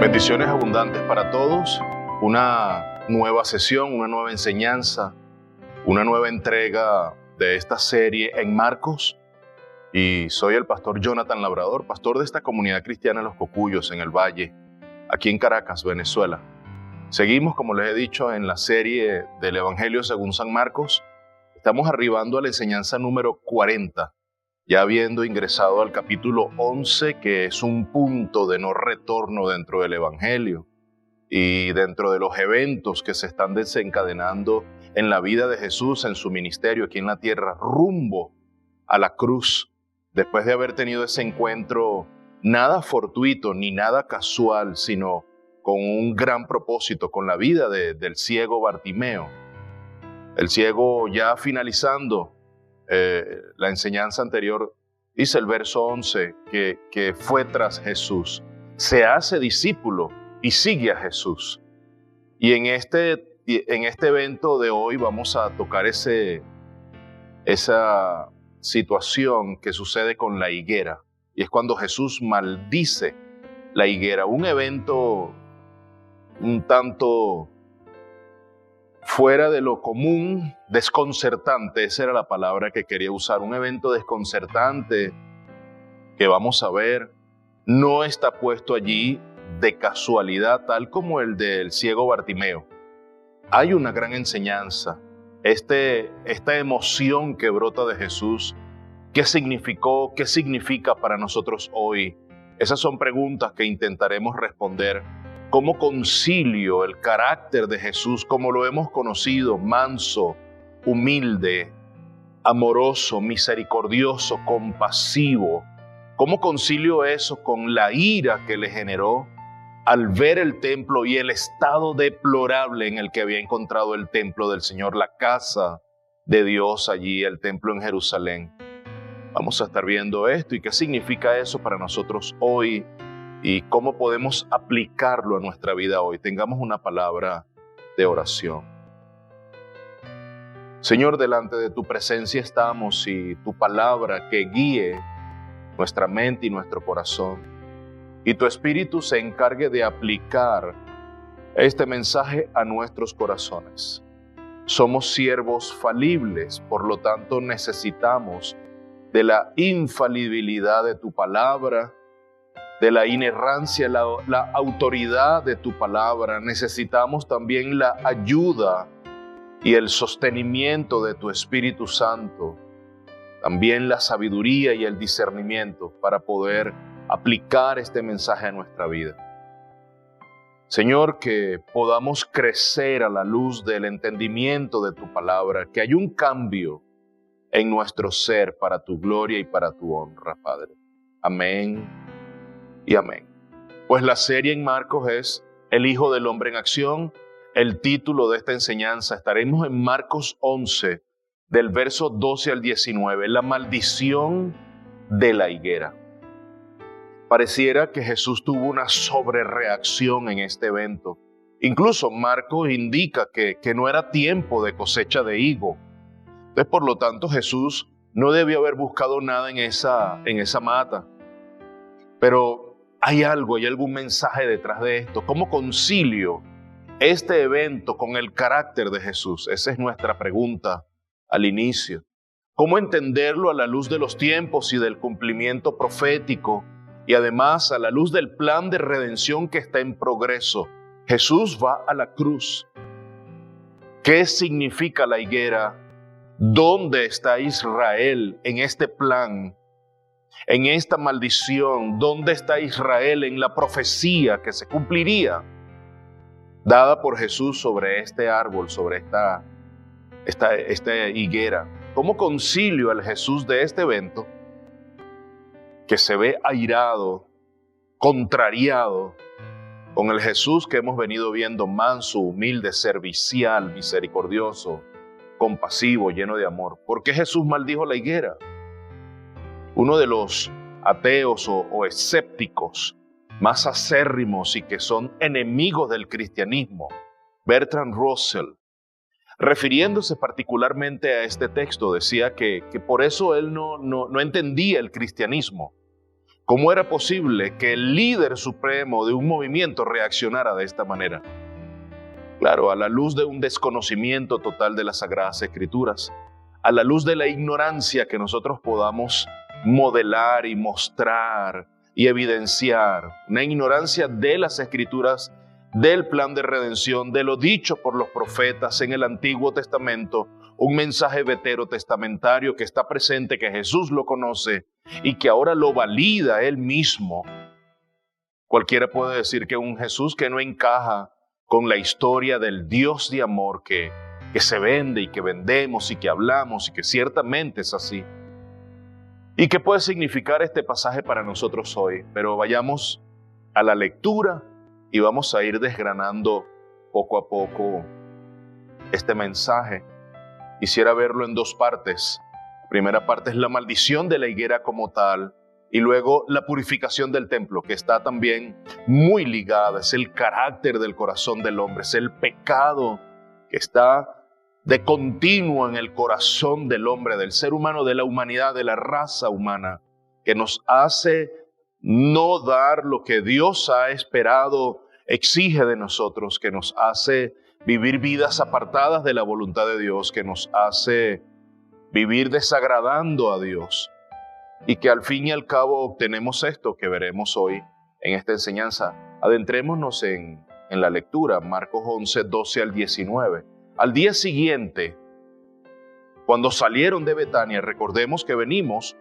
Bendiciones abundantes para todos, una nueva sesión, una nueva enseñanza, una nueva entrega de esta serie en Marcos. Y soy el pastor Jonathan Labrador, pastor de esta comunidad cristiana Los Cocuyos en el Valle, aquí en Caracas, Venezuela. Seguimos, como les he dicho, en la serie del Evangelio según San Marcos. Estamos arribando a la enseñanza número 40. Ya habiendo ingresado al capítulo 11, que es un punto de no retorno dentro del Evangelio y dentro de los eventos que se están desencadenando en la vida de Jesús, en su ministerio aquí en la tierra, rumbo a la cruz, después de haber tenido ese encuentro nada fortuito ni nada casual, sino con un gran propósito, con la vida del ciego Bartimeo. El ciego, ya finalizando la enseñanza anterior, dice el verso 11 que fue tras Jesús, se hace discípulo y sigue a Jesús. Y en este evento de hoy vamos a tocar esa situación que sucede con la higuera, y es cuando Jesús maldice la higuera, un evento un tanto fuera de lo común, desconcertante, esa era la palabra que quería usar, un evento desconcertante que vamos a ver, no está puesto allí de casualidad, tal como el del ciego Bartimeo. Hay una gran enseñanza, esta emoción que brota de Jesús, ¿qué significó? ¿Qué significa para nosotros hoy? Esas son preguntas que intentaremos responder. ¿Cómo concilio el carácter de Jesús como lo hemos conocido, manso, humilde, amoroso, misericordioso, compasivo? ¿Cómo concilio eso con la ira que le generó al ver el templo y el estado deplorable en el que había encontrado el templo del Señor, la casa de Dios allí, el templo en Jerusalén? Vamos a estar viendo esto y qué significa eso para nosotros hoy, y cómo podemos aplicarlo a nuestra vida hoy. Tengamos una palabra de oración. Señor, delante de tu presencia estamos, y tu palabra que guíe nuestra mente y nuestro corazón, y tu Espíritu se encargue de aplicar este mensaje a nuestros corazones. Somos siervos falibles, por lo tanto necesitamos de la infalibilidad de tu palabra, de la inerrancia, la autoridad de tu palabra. Necesitamos también la ayuda y el sostenimiento de tu Espíritu Santo, también la sabiduría y el discernimiento para poder aplicar este mensaje a nuestra vida. Señor, que podamos crecer a la luz del entendimiento de tu palabra, que haya un cambio en nuestro ser para tu gloria y para tu honra, Padre. Amén y amén. Pues la serie en Marcos es El Hijo del Hombre en Acción. El título de esta enseñanza, estaremos en Marcos 11, del verso 12 al 19, la maldición de la higuera. Pareciera que Jesús tuvo una sobrereacción en este evento. Incluso Marcos indica que no era tiempo de cosecha de higo. Entonces, por lo tanto, Jesús no debió haber buscado nada en esa mata. Pero hay algún mensaje detrás de esto. ¿Cómo concilio este evento con el carácter de Jesús? Esa es nuestra pregunta al inicio. ¿Cómo entenderlo a la luz de los tiempos y del cumplimiento profético? Y además a la luz del plan de redención que está en progreso. Jesús va a la cruz. ¿Qué significa la higuera? ¿Dónde está Israel en este plan? En esta maldición, ¿dónde está Israel en la profecía que se cumpliría dada por Jesús sobre este árbol, sobre esta higuera? ¿Cómo concilio al Jesús de este evento, que se ve airado, contrariado, con el Jesús que hemos venido viendo manso, humilde, servicial, misericordioso, compasivo, lleno de amor? ¿Por qué Jesús maldijo la higuera? Uno de los ateos o escépticos más acérrimos y que son enemigos del cristianismo, Bertrand Russell, refiriéndose particularmente a este texto, decía que por eso él no entendía el cristianismo, ¿Cómo era posible que el líder supremo de un movimiento reaccionara de esta manera? Claro, a la luz de un desconocimiento total de las Sagradas Escrituras, a la luz de la ignorancia que nosotros podamos modelar y mostrar y evidenciar, una ignorancia de las Escrituras, del plan de redención, de lo dicho por los profetas en el Antiguo Testamento, un mensaje veterotestamentario que está presente, que Jesús lo conoce y que ahora lo valida Él mismo. Cualquiera puede decir que un Jesús que no encaja con la historia del Dios de amor que se vende y que vendemos y que hablamos y que ciertamente es así. ¿Y qué puede significar este pasaje para nosotros hoy? Pero vayamos a la lectura y vamos a ir desgranando poco a poco este mensaje. Quisiera verlo en dos partes. La primera parte es la maldición de la higuera como tal, y luego la purificación del templo, que está también muy ligada, es el carácter del corazón del hombre, es el pecado que está de continuo en el corazón del hombre, del ser humano, de la humanidad, de la raza humana, que nos hace no dar lo que Dios ha esperado, exige de nosotros, que nos hace vivir vidas apartadas de la voluntad de Dios, que nos hace vivir desagradando a Dios, y que al fin y al cabo obtenemos esto que veremos hoy en esta enseñanza. Adentrémonos en la lectura, Marcos 11, 12 al 19. Al día siguiente, cuando salieron de Betania, recordemos que venimos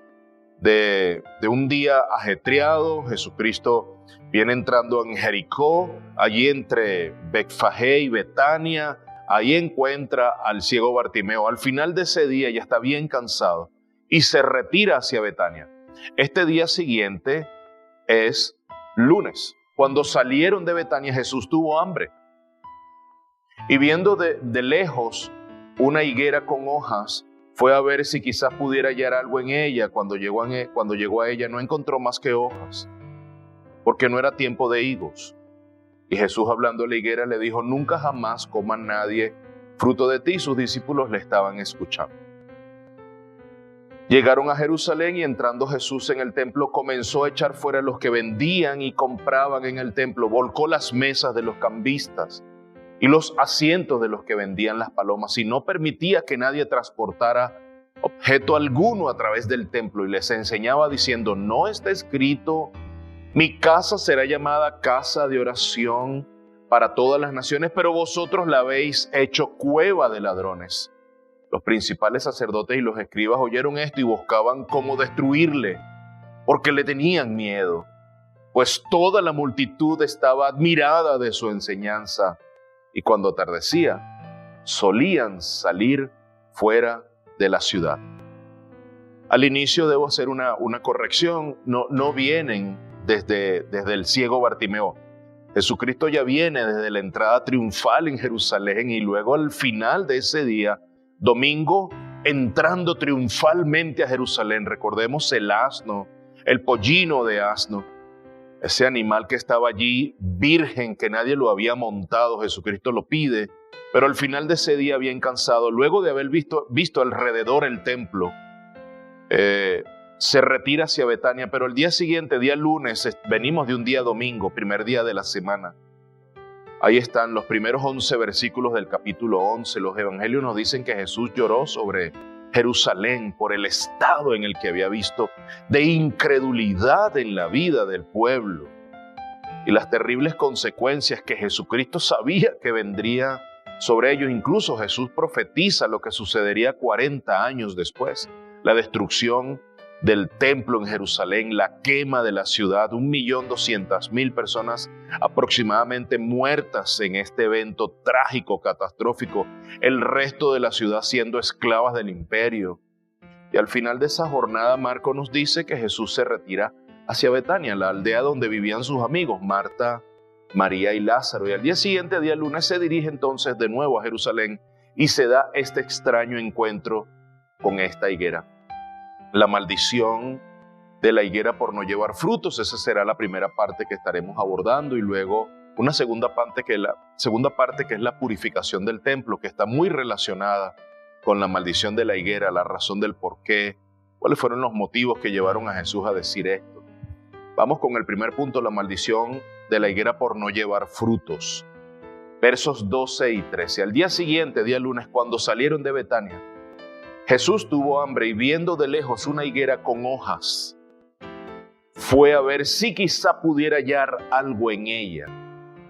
de un día ajetreado. Jesucristo viene entrando en Jericó, allí entre Betfagé y Betania, ahí encuentra al ciego Bartimeo. Al final de ese día ya está bien cansado y se retira hacia Betania. Este día siguiente es lunes. Cuando salieron de Betania, Jesús tuvo hambre. Y viendo de lejos una higuera con hojas, fue a ver si quizás pudiera hallar algo en ella. Cuando llegó a ella, no encontró más que hojas, porque no era tiempo de higos. Y Jesús, hablando a la higuera, le dijo: nunca jamás coma nadie fruto de ti. Sus discípulos le estaban escuchando. Llegaron a Jerusalén y entrando Jesús en el templo, comenzó a echar fuera a los que vendían y compraban en el templo. Volcó las mesas de los cambistas y los asientos de los que vendían las palomas, y no permitía que nadie transportara objeto alguno a través del templo, y les enseñaba diciendo: ¿no está escrito, mi casa será llamada casa de oración para todas las naciones? Pero vosotros la habéis hecho cueva de ladrones. Los principales sacerdotes y los escribas oyeron esto y buscaban cómo destruirle, porque le tenían miedo, pues toda la multitud estaba admirada de su enseñanza. Y cuando atardecía, solían salir fuera de la ciudad. Al inicio debo hacer una corrección. No vienen desde el ciego Bartimeo. Jesucristo ya viene desde la entrada triunfal en Jerusalén, y luego al final de ese día, domingo, entrando triunfalmente a Jerusalén. Recordemos el asno, el pollino de asno, ese animal que estaba allí virgen, que nadie lo había montado. Jesucristo lo pide, pero al final de ese día, bien cansado, luego de haber visto alrededor el templo, se retira hacia Betania. Pero el día siguiente, día lunes, venimos de un día domingo, primer día de la semana. Ahí están los primeros 11 versículos del capítulo 11. Los evangelios nos dicen que Jesús lloró sobre Jerusalén por el estado en el que había visto de incredulidad en la vida del pueblo y las terribles consecuencias que Jesucristo sabía que vendría sobre ellos. Incluso Jesús profetiza lo que sucedería 40 años después: la destrucción del templo en Jerusalén, la quema de la ciudad, 1.200.000 personas aproximadamente muertas en este evento trágico, catastrófico, el resto de la ciudad siendo esclavas del imperio. Y al final de esa jornada, Marcos nos dice que Jesús se retira hacia Betania, la aldea donde vivían sus amigos, Marta, María y Lázaro. Y al día siguiente, día lunes, se dirige entonces de nuevo a Jerusalén y se da este extraño encuentro con esta higuera. La maldición de la higuera por no llevar frutos. Esa será la primera parte que estaremos abordando, y luego una segunda parte que es la purificación del templo, que está muy relacionada con la maldición de la higuera, la razón del por qué, cuáles fueron los motivos que llevaron a Jesús a decir esto. Vamos con el primer punto, la maldición de la higuera por no llevar frutos. Versos 12 y 13. Al día siguiente, día lunes, cuando salieron de Betania, Jesús tuvo hambre y viendo de lejos una higuera con hojas, fue a ver si quizá pudiera hallar algo en ella.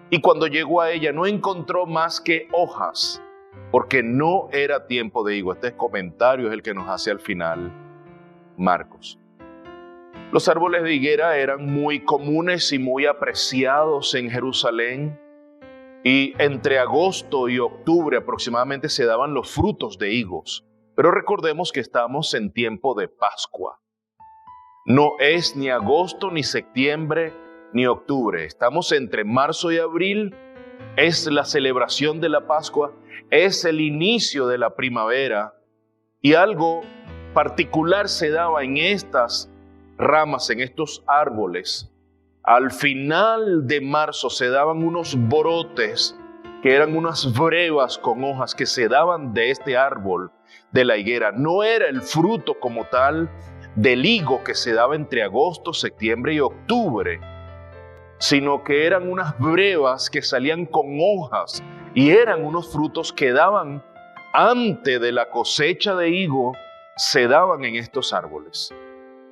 Y cuando llegó a ella no encontró más que hojas, porque no era tiempo de higo. Este comentario es el que nos hace al final Marcos. Los árboles de higuera eran muy comunes y muy apreciados en Jerusalén. Y entre agosto y octubre aproximadamente se daban los frutos de higos. Pero recordemos que estamos en tiempo de Pascua. No es ni agosto, ni septiembre, ni octubre. Estamos entre marzo y abril. Es la celebración de la Pascua. Es el inicio de la primavera. Y algo particular se daba en estas ramas, en estos árboles. Al final de marzo se daban unos brotes que eran unas brevas con hojas que se daban de este árbol de la higuera. No era el fruto como tal del higo que se daba entre agosto, septiembre y octubre, sino que eran unas brevas que salían con hojas y eran unos frutos que daban antes de la cosecha de higo, se daban en estos árboles.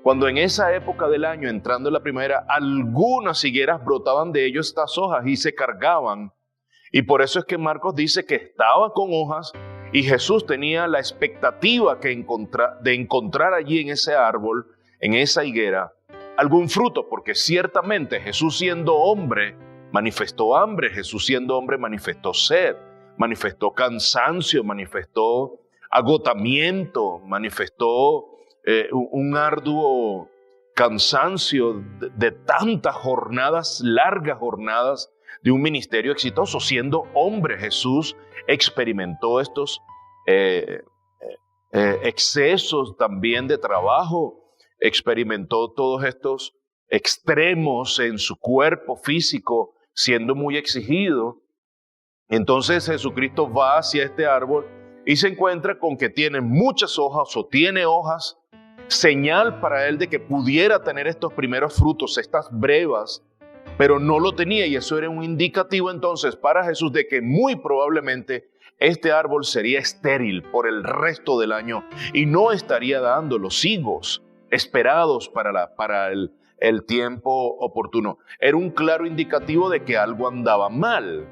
Cuando en esa época del año, entrando en la primavera, algunas higueras brotaban de ellos estas hojas y se cargaban. Y por eso es que Marcos dice que estaba con hojas y Jesús tenía la expectativa de encontrar allí en ese árbol, en esa higuera, algún fruto, porque ciertamente Jesús siendo hombre manifestó hambre, Jesús siendo hombre manifestó sed, manifestó cansancio, manifestó agotamiento, manifestó un arduo cansancio de tantas jornadas, largas jornadas de un ministerio exitoso. Siendo hombre, Jesús experimentó estos excesos también de trabajo, experimentó todos estos extremos en su cuerpo físico, siendo muy exigido. Entonces Jesucristo va hacia este árbol y se encuentra con que tiene muchas hojas o tiene hojas, señal para él de que pudiera tener estos primeros frutos, estas brevas, pero no lo tenía, y eso era un indicativo entonces para Jesús de que muy probablemente este árbol sería estéril por el resto del año y no estaría dando los higos esperados para el tiempo oportuno. Era un claro indicativo de que algo andaba mal,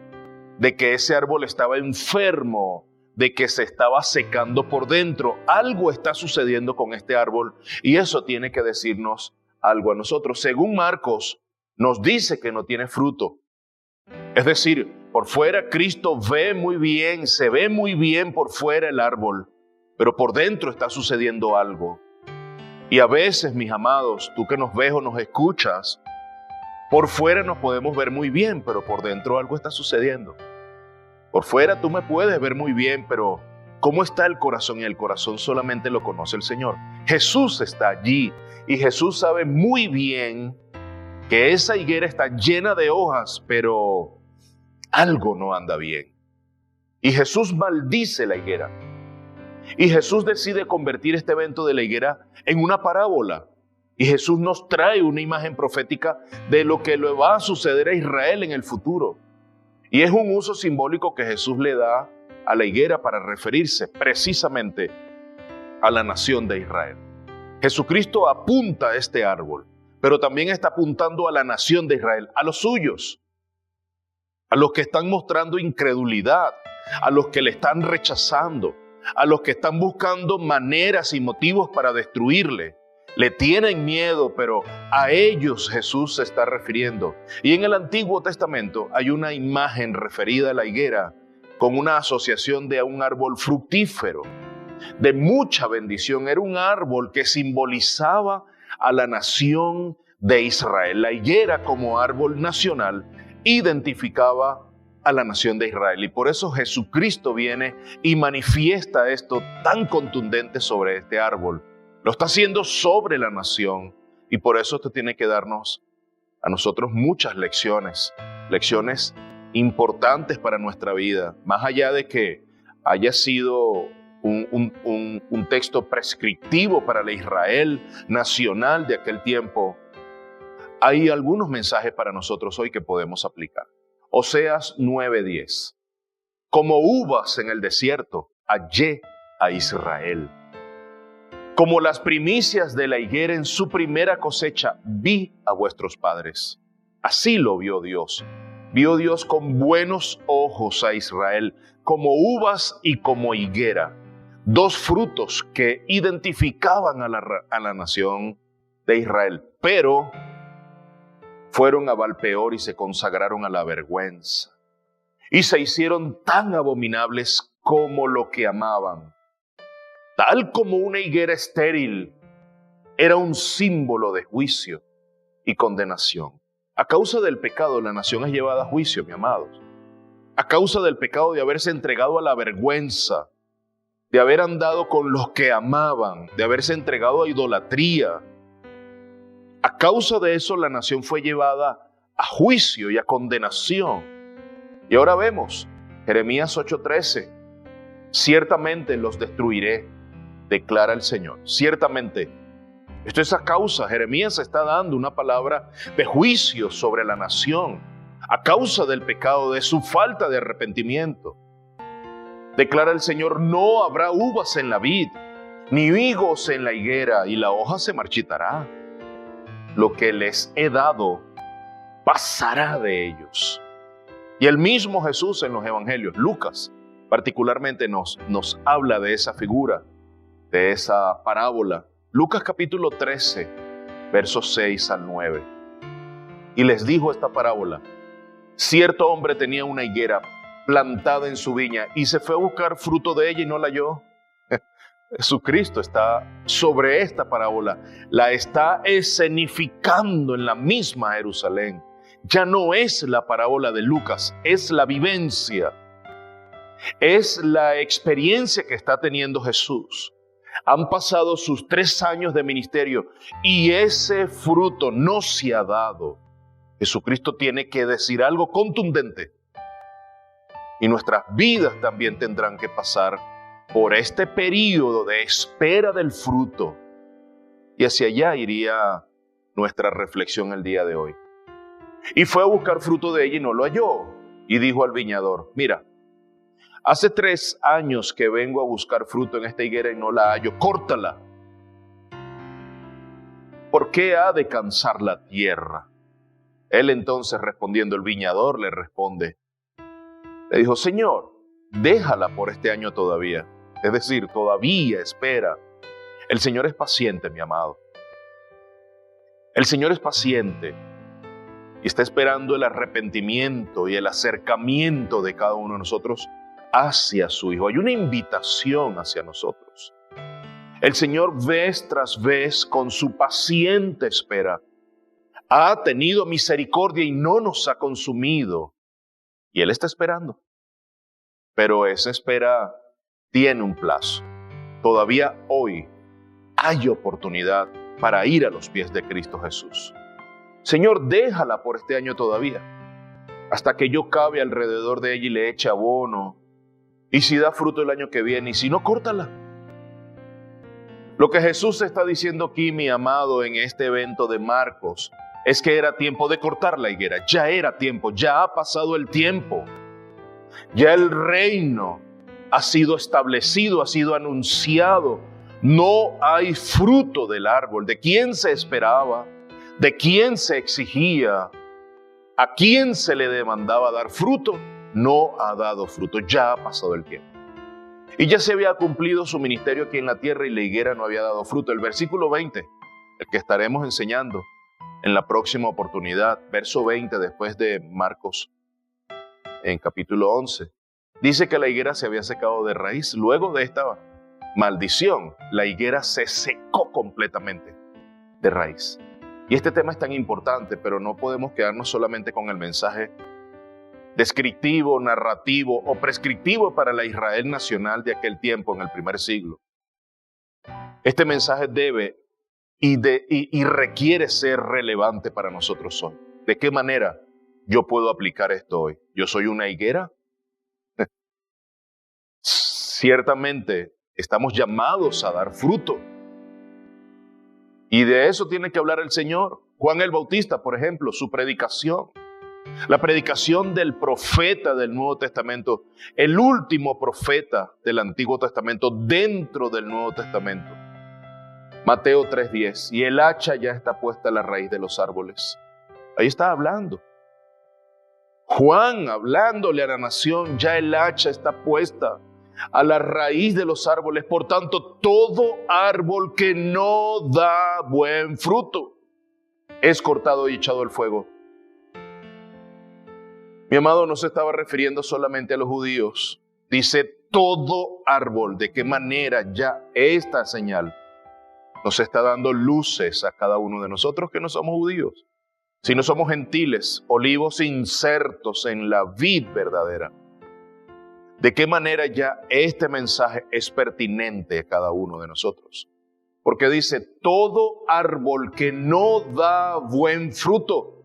de que ese árbol estaba enfermo, de que se estaba secando por dentro. Algo está sucediendo con este árbol y eso tiene que decirnos algo a nosotros. Según Marcos, nos dice que no tiene fruto. Es decir, por fuera Cristo ve muy bien, se ve muy bien por fuera el árbol, pero por dentro está sucediendo algo. Y a veces, mis amados, tú que nos ves o nos escuchas, por fuera nos podemos ver muy bien, pero por dentro algo está sucediendo. Por fuera tú me puedes ver muy bien, pero ¿cómo está el corazón? Y el corazón solamente lo conoce el Señor. Jesús está allí y Jesús sabe muy bien que esa higuera está llena de hojas, pero algo no anda bien. Y Jesús maldice la higuera. Y Jesús decide convertir este evento de la higuera en una parábola. Y Jesús nos trae una imagen profética de lo que le va a suceder a Israel en el futuro. Y es un uso simbólico que Jesús le da a la higuera para referirse precisamente a la nación de Israel. Jesucristo apunta a este árbol, pero también está apuntando a la nación de Israel, a los suyos, a los que están mostrando incredulidad, a los que le están rechazando, a los que están buscando maneras y motivos para destruirle. Le tienen miedo, pero a ellos Jesús se está refiriendo. Y en el Antiguo Testamento hay una imagen referida a la higuera con una asociación de un árbol fructífero, de mucha bendición. Era un árbol que simbolizaba a la nación de Israel. La higuera como árbol nacional identificaba a la nación de Israel. Y por eso Jesucristo viene y manifiesta esto tan contundente sobre este árbol. Lo está haciendo sobre la nación y por eso esto tiene que darnos a nosotros muchas lecciones importantes para nuestra vida, más allá de que haya sido un texto prescriptivo para la Israel nacional de aquel tiempo. hay algunos mensajes para nosotros hoy que podemos aplicar. Oseas 9:10. Como uvas en el desierto, hallé a Israel. Como las primicias de la higuera en su primera cosecha, vi a vuestros padres. Así lo vio Dios. Vio Dios con buenos ojos a Israel, como uvas y como higuera, dos frutos que identificaban a la nación de Israel. Pero fueron a Baal-peor y se consagraron a la vergüenza. Y se hicieron tan abominables como lo que amaban. Tal como una higuera estéril, era un símbolo de juicio y condenación. A causa del pecado, la nación es llevada a juicio, mis amados. A causa del pecado de haberse entregado a la vergüenza, de haber andado con los que amaban, de haberse entregado a idolatría. A causa de eso, la nación fue llevada a juicio y a condenación. Y ahora vemos, Jeremías 8:13, ciertamente los destruiré, declara el Señor. Ciertamente. Esto es a causa, Jeremías está dando una palabra de juicio sobre la nación, a causa del pecado, de su falta de arrepentimiento. Declara el Señor, no habrá uvas en la vid, ni higos en la higuera, y la hoja se marchitará. Lo que les he dado pasará de ellos. Y el mismo Jesús en los evangelios, Lucas particularmente nos habla de esa figura, de esa parábola. Lucas capítulo 13, versos 6 al 9. Y les dijo esta parábola: cierto hombre tenía una higuera plantada en su viña y se fue a buscar fruto de ella y no la halló. Jesucristo está sobre esta parábola, la está escenificando en la misma Jerusalén. Ya no es la parábola de Lucas, es la vivencia, es la experiencia que está teniendo Jesús. Han pasado sus 3 años de ministerio y ese fruto no se ha dado. Jesucristo tiene que decir algo contundente. Y nuestras vidas también tendrán que pasar por este periodo de espera del fruto. Y hacia allá iría nuestra reflexión el día de hoy. Y fue a buscar fruto de ella y no lo halló. Y dijo al viñador: mira, hace 3 años que vengo a buscar fruto en esta higuera y no la hallo. Córtala. ¿Por qué ha de cansar la tierra? Él entonces, respondiendo, el viñador le responde, le dijo: Señor, déjala por este año todavía. Es decir, todavía espera. El Señor es paciente, mi amado. El Señor es paciente y está esperando el arrepentimiento y el acercamiento de cada uno de nosotros hacia su Hijo. Hay una invitación hacia nosotros. El Señor vez tras vez, con su paciente espera, ha tenido misericordia y no nos ha consumido. Y Él está esperando. Pero esa espera tiene un plazo. Todavía hoy hay oportunidad para ir a los pies de Cristo Jesús. Señor, déjala por este año todavía, hasta que yo cabe alrededor de ella y le eche abono. Y si da fruto el año que viene, y si no, córtala. Lo que Jesús está diciendo aquí, mi amado, en este evento de Marcos, es que era tiempo de cortar la higuera. Ya era tiempo, ya ha pasado el tiempo. Ya el reino ha sido establecido, ha sido anunciado. No hay fruto del árbol. ¿De quién se esperaba? ¿De quién se exigía? ¿A quién se le demandaba dar fruto? No ha dado fruto, ya ha pasado el tiempo. Y ya se había cumplido su ministerio aquí en la tierra y la higuera no había dado fruto. El versículo 20, el que estaremos enseñando en la próxima oportunidad, verso 20 después de Marcos, en capítulo 11, dice que la higuera se había secado de raíz. Luego de esta maldición, la higuera se secó completamente de raíz. Y este tema es tan importante, pero no podemos quedarnos solamente con el mensaje descriptivo, narrativo o prescriptivo para la Israel nacional de aquel tiempo en el primer siglo. Este mensaje debe y requiere ser relevante para nosotros hoy. ¿De qué manera yo puedo aplicar esto hoy? ¿Yo soy una higuera? Ciertamente estamos llamados a dar fruto. Y de eso tiene que hablar el Señor. Juan el Bautista, por ejemplo, su predicación. La predicación del profeta del Nuevo Testamento, el último profeta del Antiguo Testamento dentro del Nuevo Testamento. Mateo 3:10, y el hacha ya está puesta a la raíz de los árboles. Ahí está hablando. Juan hablándole a la nación, ya el hacha está puesta a la raíz de los árboles. Por tanto, todo árbol que no da buen fruto es cortado y echado al fuego. Mi amado, no se estaba refiriendo solamente a los judíos. Dice todo árbol. ¿De qué manera ya esta señal nos está dando luces a cada uno de nosotros que no somos judíos? Si no somos gentiles, olivos insertos en la vid verdadera. ¿De qué manera ya este mensaje es pertinente a cada uno de nosotros? Porque dice, todo árbol que no da buen fruto,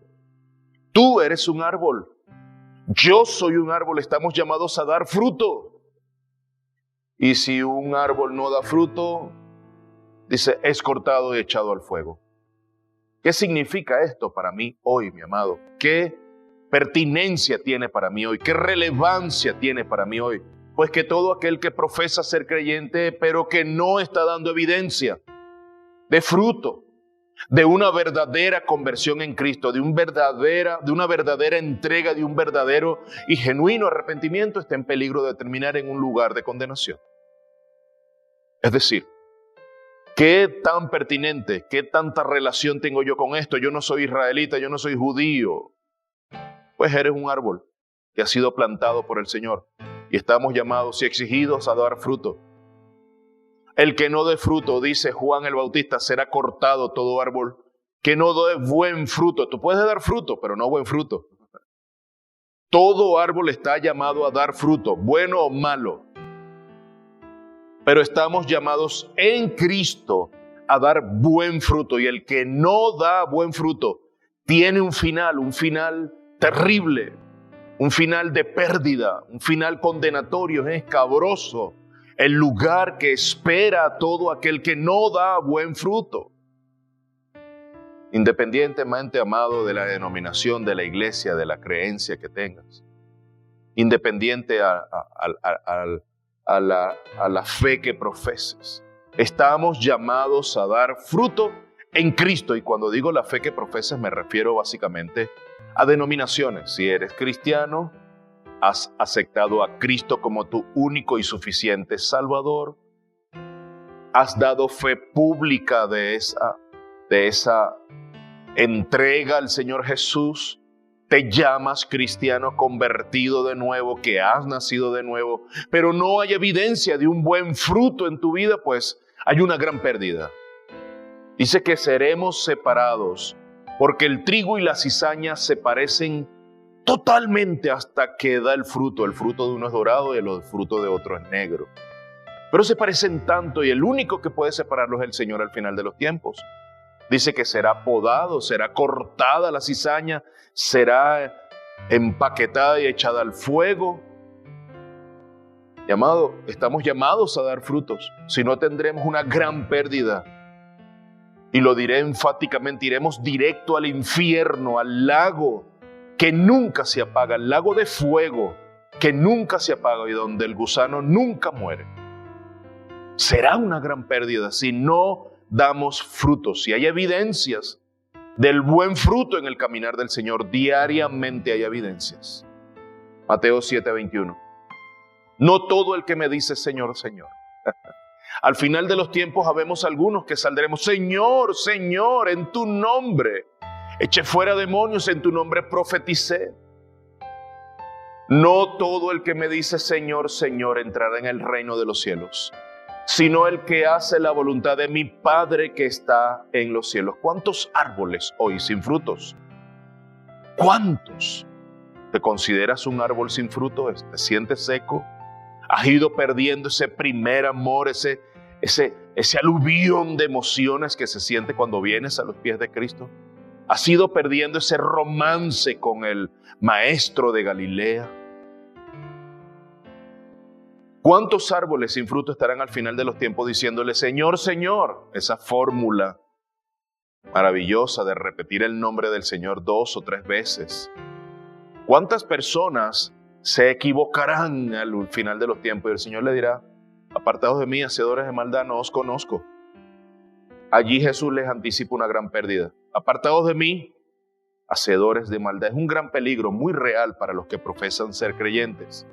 tú eres un árbol. Yo soy un árbol, estamos llamados a dar fruto. Y si un árbol no da fruto, dice, es cortado y echado al fuego. ¿Qué significa esto para mí hoy, mi amado? ¿Qué pertinencia tiene para mí hoy? ¿Qué relevancia tiene para mí hoy? Pues que todo aquel que profesa ser creyente, pero que no está dando evidencia de fruto, de una verdadera conversión en Cristo, de una verdadera entrega, de un verdadero y genuino arrepentimiento, está en peligro de terminar en un lugar de condenación. Es decir, ¿qué tan pertinente, qué tanta relación tengo yo con esto? Yo no soy israelita, yo no soy judío. Pues eres un árbol que ha sido plantado por el Señor y estamos llamados y exigidos a dar fruto. El que no dé fruto, dice Juan el Bautista, será cortado todo árbol que no dé buen fruto. Tú puedes dar fruto, pero no buen fruto. Todo árbol está llamado a dar fruto, bueno o malo. Pero estamos llamados en Cristo a dar buen fruto. Y el que no da buen fruto tiene un final terrible, un final de pérdida, un final condenatorio, es escabroso. El lugar que espera a todo aquel que no da buen fruto. Independientemente, amado, de la denominación, de la iglesia, de la creencia que tengas. Independiente a la fe que profeses. Estamos llamados a dar fruto en Cristo. Y cuando digo la fe que profeses, me refiero básicamente a denominaciones. Si eres cristiano, has aceptado a Cristo como tu único y suficiente Salvador. Has dado fe pública de esa entrega al Señor Jesús. Te llamas cristiano convertido de nuevo, que has nacido de nuevo, pero no hay evidencia de un buen fruto en tu vida, pues hay una gran pérdida. Dice que seremos separados, porque el trigo y la cizaña se parecen totalmente hasta que da el fruto. El fruto de uno es dorado y el fruto de otro es negro. Pero se parecen tanto y el único que puede separarlos es el Señor al final de los tiempos. Dice que será podado, será cortada la cizaña, será empaquetada y echada al fuego. Y amado, estamos llamados a dar frutos, si no tendremos una gran pérdida. Y lo diré enfáticamente, iremos directo al infierno, al lago que nunca se apaga, el lago de fuego que nunca se apaga y donde el gusano nunca muere. Será una gran pérdida si no damos frutos. Si hay evidencias del buen fruto en el caminar del Señor, diariamente hay evidencias. Mateo 7:21. No todo el que me dice Señor, Señor. Al final de los tiempos habemos algunos que saldremos, Señor, Señor, en tu nombre eché fuera demonios, en tu nombre profeticé. No todo el que me dice Señor, Señor entrará en el reino de los cielos, sino el que hace la voluntad de mi Padre que está en los cielos. ¿Cuántos árboles hoy sin frutos? ¿Cuántos? ¿Te consideras un árbol sin fruto? ¿Te sientes seco? ¿Has ido perdiendo ese primer amor, ese aluvión de emociones que se siente cuando vienes a los pies de Cristo? ¿Has ido perdiendo ese romance con el maestro de Galilea? ¿Cuántos árboles sin fruto estarán al final de los tiempos diciéndole Señor, Señor? Esa fórmula maravillosa de repetir el nombre del Señor 2 o 3 veces. ¿Cuántas personas se equivocarán al final de los tiempos y el Señor le dirá: apartados de mí, hacedores de maldad, no os conozco? Allí Jesús les anticipa una gran pérdida. Apartados de mí, hacedores de maldad. Es un gran peligro, muy real para los que profesan ser creyentes,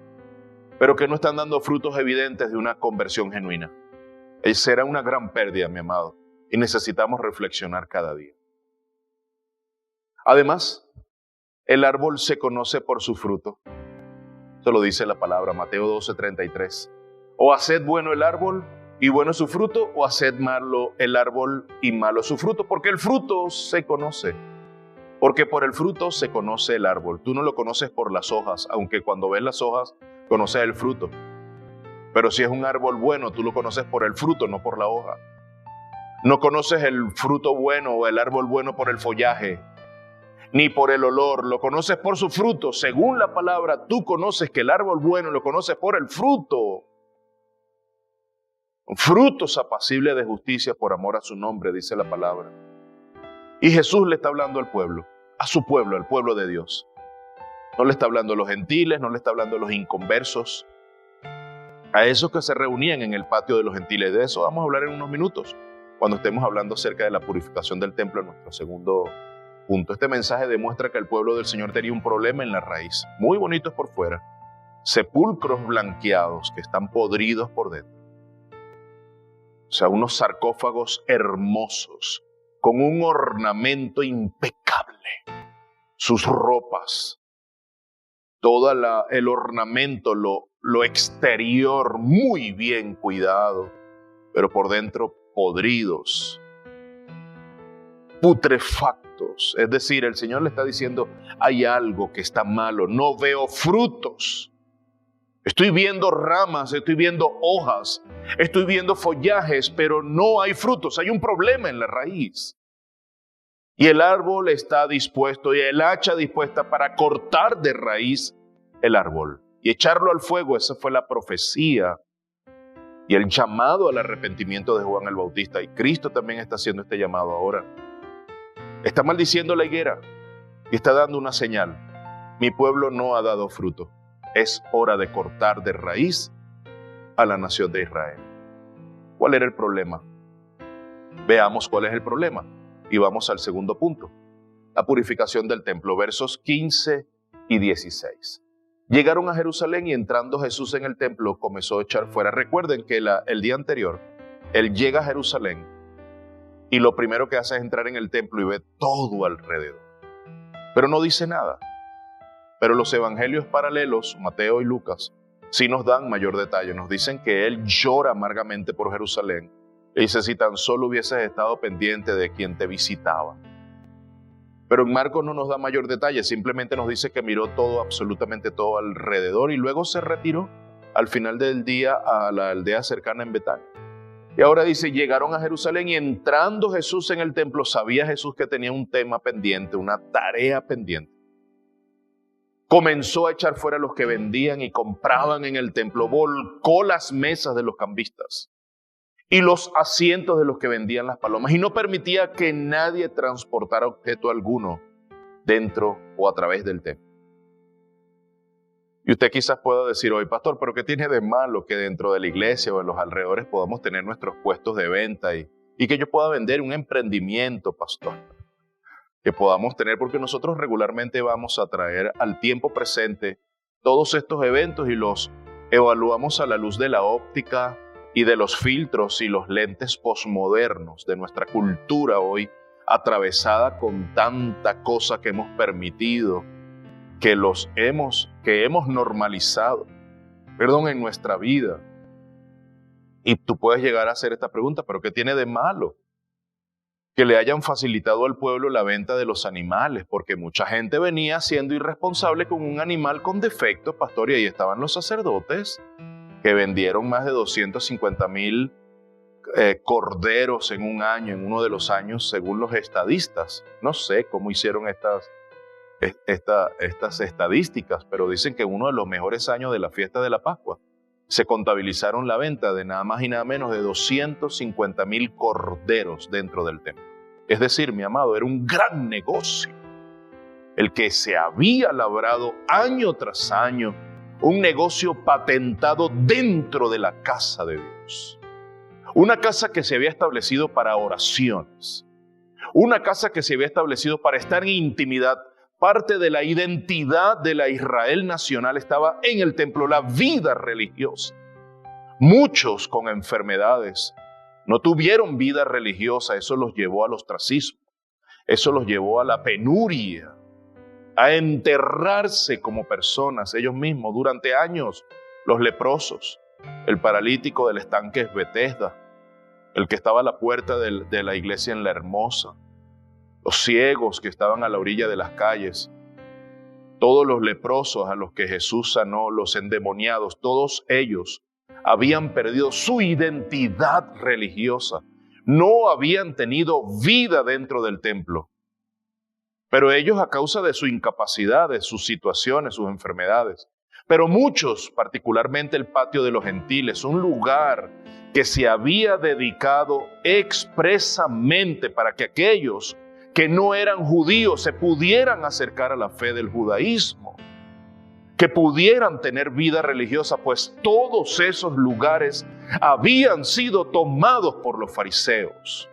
pero que no están dando frutos evidentes de una conversión genuina. Será una gran pérdida, mi amado, y necesitamos reflexionar cada día. Además, el árbol se conoce por su fruto. Eso lo dice la palabra, Mateo 12:33. O haced bueno el árbol y bueno su fruto, o haced malo el árbol y malo su fruto, porque el fruto se conoce. Porque por el fruto se conoce el árbol. Tú no lo conoces por las hojas, aunque cuando ves las hojas conoces el fruto. Pero si es un árbol bueno, tú lo conoces por el fruto, no por la hoja. No conoces el fruto bueno o el árbol bueno por el follaje, ni por el olor. Lo conoces por su fruto. Según la palabra, tú conoces que el árbol bueno lo conoces por el fruto. Frutos apacibles de justicia por amor a su nombre, dice la palabra. Y Jesús le está hablando al pueblo, a su pueblo, al pueblo de Dios. No le está hablando a los gentiles, no le está hablando a los inconversos, a esos que se reunían en el patio de los gentiles. De eso vamos a hablar en unos minutos, cuando estemos hablando acerca de la purificación del templo en nuestro segundo punto. Este mensaje demuestra que el pueblo del Señor tenía un problema en la raíz, muy bonitos por fuera, sepulcros blanqueados que están podridos por dentro. O sea, unos sarcófagos hermosos, con un ornamento impecable. Sus ropas, todo el ornamento, lo exterior muy bien cuidado, pero por dentro podridos, putrefactos. Es decir, el Señor le está diciendo: hay algo que está malo, no veo frutos. Estoy viendo ramas, estoy viendo hojas, estoy viendo follajes, pero no hay frutos. Hay un problema en la raíz. Y el árbol está dispuesto y el hacha dispuesta para cortar de raíz el árbol y echarlo al fuego. Esa fue la profecía y el llamado al arrepentimiento de Juan el Bautista. Y Cristo también está haciendo este llamado ahora. Está maldiciendo la higuera y está dando una señal: mi pueblo no ha dado fruto. Es hora de cortar de raíz a la nación de Israel. ¿Cuál era el problema? Veamos cuál es el problema. Y vamos al segundo punto. La purificación del templo, versos 15 y 16. Llegaron a Jerusalén y entrando Jesús en el templo comenzó a echar fuera. Recuerden que el día anterior, Él llega a Jerusalén y lo primero que hace es entrar en el templo y ve todo alrededor. Pero no dice nada. Pero los evangelios paralelos, Mateo y Lucas, sí nos dan mayor detalle. Nos dicen que Él llora amargamente por Jerusalén. Y dice: si tan solo hubieses estado pendiente de quien te visitaba. Pero en Marcos no nos da mayor detalle, simplemente nos dice que miró todo, absolutamente todo alrededor, y luego se retiró al final del día a la aldea cercana en Betania. Y ahora dice: llegaron a Jerusalén y entrando Jesús en el templo, sabía Jesús que tenía un tema pendiente, una tarea pendiente. Comenzó a echar fuera a los que vendían y compraban en el templo, volcó las mesas de los cambistas y los asientos de los que vendían las palomas, y no permitía que nadie transportara objeto alguno dentro o a través del templo. Y usted quizás pueda decir hoy: pastor, ¿pero qué tiene de malo que dentro de la iglesia o en los alrededores podamos tener nuestros puestos de venta y que yo pueda vender un emprendimiento, pastor? Que podamos tener, porque nosotros regularmente vamos a traer al tiempo presente todos estos eventos y los evaluamos a la luz de la óptica y de los filtros y los lentes posmodernos de nuestra cultura hoy, atravesada con tanta cosa que hemos permitido, que hemos normalizado, en nuestra vida. Y tú puedes llegar a hacer esta pregunta: ¿pero qué tiene de malo que le hayan facilitado al pueblo la venta de los animales? Porque mucha gente venía siendo irresponsable con un animal con defecto, pastor, y ahí estaban los sacerdotes que vendieron más de 250,000 corderos en un año, en uno de los años, según los estadistas. No sé cómo hicieron estas estadísticas, pero dicen que uno de los mejores años de la fiesta de la Pascua se contabilizaron la venta de nada más y nada menos de 250,000 corderos dentro del templo. Es decir, mi amado, era un gran negocio el que se había labrado año tras año, un negocio patentado dentro de la casa de Dios. Una casa que se había establecido para oraciones. Una casa que se había establecido para estar en intimidad. Parte de la identidad de la Israel nacional estaba en el templo, la vida religiosa. Muchos con enfermedades no tuvieron vida religiosa, eso los llevó al ostracismo, eso los llevó a la penuria, a enterrarse como personas ellos mismos durante años. Los leprosos, el paralítico del estanque Betesda, el que estaba a la puerta de la iglesia en La Hermosa, los ciegos que estaban a la orilla de las calles, todos los leprosos a los que Jesús sanó, los endemoniados, todos ellos habían perdido su identidad religiosa, no habían tenido vida dentro del templo. Pero ellos, a causa de su incapacidad, de sus situaciones, sus enfermedades, pero muchos, particularmente el patio de los gentiles, un lugar que se había dedicado expresamente para que aquellos que no eran judíos se pudieran acercar a la fe del judaísmo, que pudieran tener vida religiosa, pues todos esos lugares habían sido tomados por los fariseos.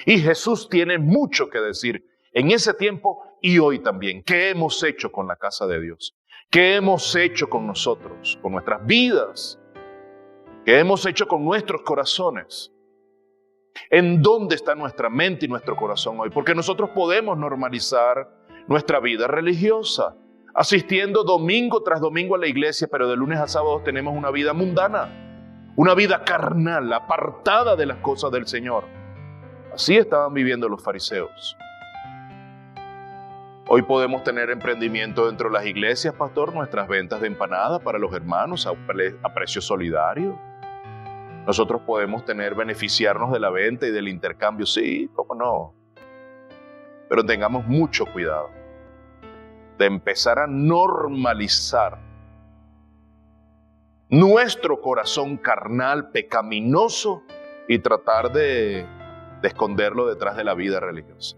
Y Jesús tiene mucho que decir en ese tiempo y hoy también. ¿Qué hemos hecho con la casa de Dios? ¿Qué hemos hecho con nosotros, con nuestras vidas? ¿Qué hemos hecho con nuestros corazones? ¿En dónde está nuestra mente y nuestro corazón hoy? Porque nosotros podemos normalizar nuestra vida religiosa, asistiendo domingo tras domingo a la iglesia, pero de lunes a sábado tenemos una vida mundana, una vida carnal, apartada de las cosas del Señor. Así estaban viviendo los fariseos. Hoy podemos tener emprendimiento dentro de las iglesias, pastor, nuestras ventas de empanadas para los hermanos a precio solidario. Nosotros podemos beneficiarnos de la venta y del intercambio, sí, cómo no. Pero tengamos mucho cuidado de empezar a normalizar nuestro corazón carnal, pecaminoso, y tratar de esconderlo detrás de la vida religiosa.